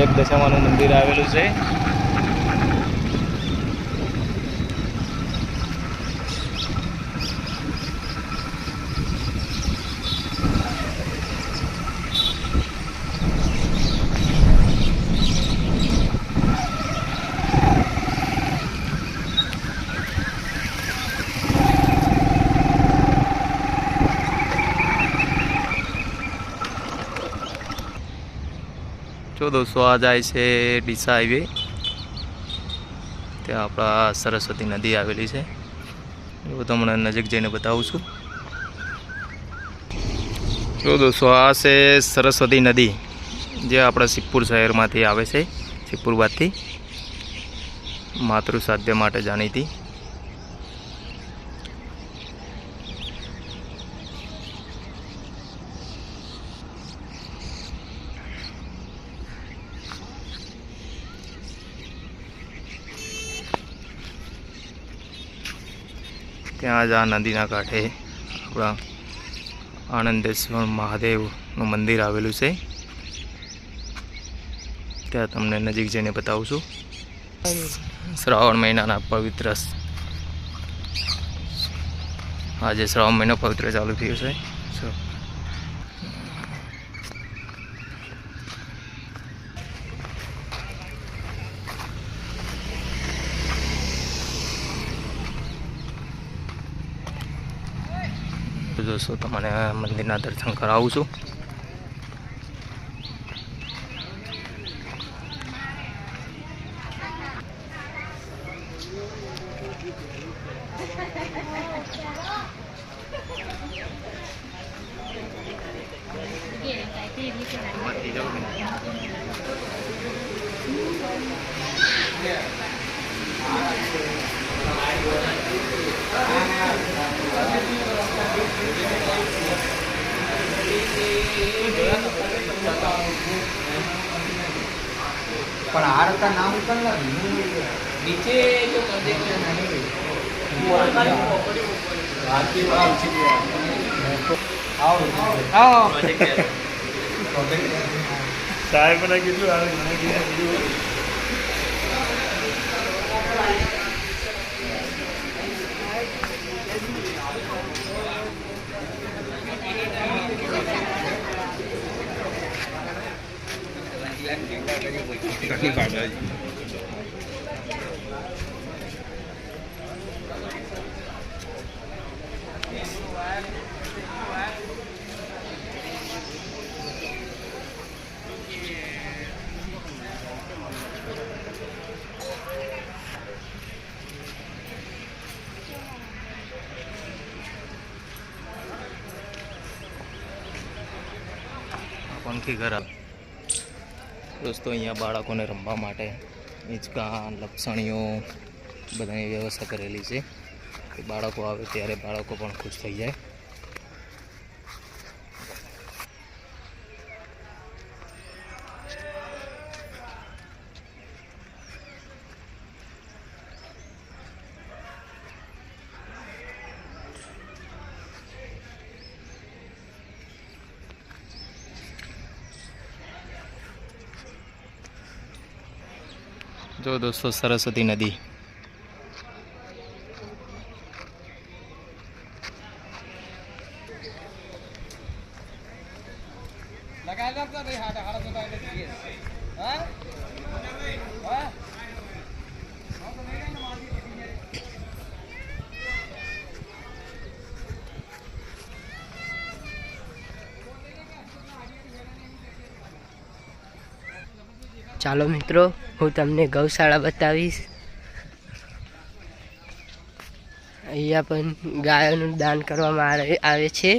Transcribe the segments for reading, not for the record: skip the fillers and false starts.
એક દશામાનું મંદિર આવેલું છે। जो दोस्तों आ जाए से डीसा हाईवे त्या अपना सरस्वती नदी आवेली है। वो तमने नजीक जईने बताऊँ छूँ। जो दोस्तों आ से सरस्वती नदी जे अपना सिद्धपुर शहर में आवे छे। सिद्धपुर बादथी मातृ साध्य माटे जाणीती। ત્યાં જ આ નદીના કાંઠે આપણા આનંદેશ્વર મહાદેવનું મંદિર આવેલું છે। ત્યાં તમને નજીક જઈને બતાવું છું। શ્રાવણ મહિનાના પવિત્ર આજે શ્રાવણ મહિનો પવિત્ર ચાલુ થયો છે। दोस्तों तमने मंदिरना दर्शन करावुं छुं। पर आर का नाम कर ला नीचे जो साहेब बना कितलू पंखी घर दोस्तों अँ बाळको ने रमवा माटे हींचका लपसणीओ बधानी व्यवस्था करेली है कि बाळको आवे त्यारे बाळको पण खुश थई जाए। जो दोस्तों सरस्वती नदी ચાલો મિત્રો હું તમને ગૌશાળા બતાવીશ। અહીંયા પણ ગાયોનું દાન કરવામાં આવે છે।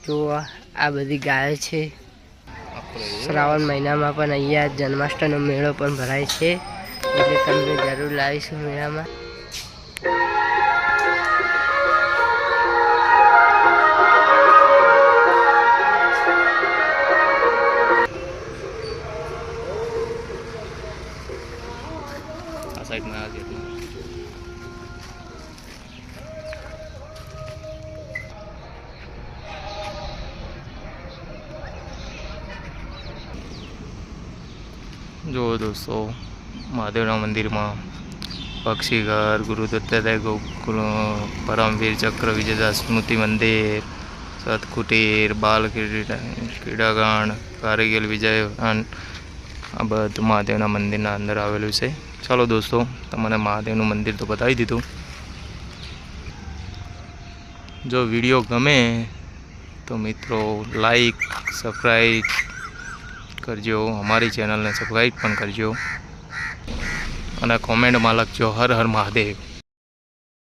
જો આ બધી ગાયો છે। શ્રાવણ મહિનામાં પણ અહીંયા જન્માષ્ટમીનો મેળો પણ ભરાય છે એટલે તમને જરૂર લાવીશું મેળામાં। साइड में आ गया જો દોસ્તો મહાદેવના મંદિરમાં પક્ષીઘર, ગુરુ દત્તાત્રેય ગોકુળ, પરમવીર ચક્ર વિજયદાસ સ્મૃતિ મંદિર, સતકુટીર, બાલ ક્રીડાગાણ, કારગિલ વિજય, આ બધું મહાદેવના મંદિરના અંદર આવેલું છે. ચાલો દોસ્તો, તમને મહાદેવનું મંદિર તો બતાવી દીધું. જો વિડીયો ગમે તો મિત્રો લાઈક, સબસ્ક્રાઈબ કરજો, અમારી ચેનલને સબસ્ક્રાઈબ પણ કરજો અને કોમેન્ટમાં લખજો હર હર મહાદેવ.